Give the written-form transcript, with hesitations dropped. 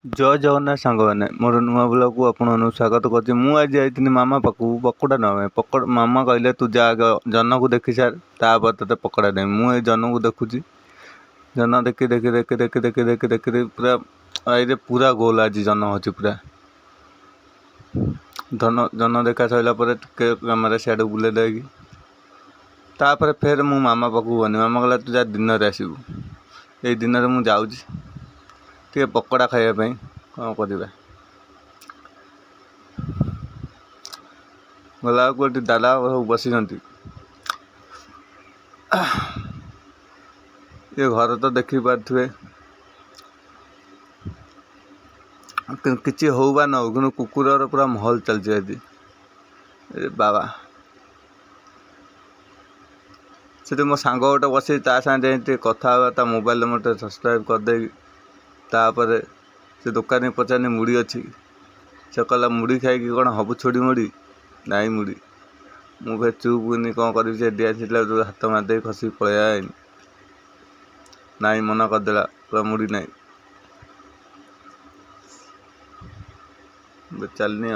जय जगन्नाथ सांग मैंने मोर नुआ ब्लॉग को आपन स्वागत कर। मुझे जाइए मामा पाखु पकोड़ा ना पकड़ मामा कहले तू जा जन को देखी सार तापर ते पकोड़ा देवी। मुझे जन को देखुची जन देखी देखी देखी देखी देखी देखी देखी पूरा ये पूरा गोल आज जन होची पूरा जन जन देखा सरला कैमेरा सियाड़े बुले देगी तापर फेर मु मामा पाखु गनी। मामा कहला तू जा दिन में आसबू ये दिन में मुझे जाऊँगी टे पकोड़ा खायापी कौन करवा गला गोटे दादा सब बसी ये घर तो देखी पारे कि हो बा न हो कि कुकुर पूरा महल चलती बाबा से मो सांग गोटे बस सागे कथा मोबाइल मोटे सब्सक्राइब करदे तापर से दुकानी पचारे मुड़ी अच्छी से कहला मुड़ी खाई कौन हबु छोड़ी मुड़ी नाई मुड़ी मुझे चुपनी कौन कर दिया हाथ मारदे खसी पलैया नाई मना करदेला पूरा मुड़ी नाई चलनी।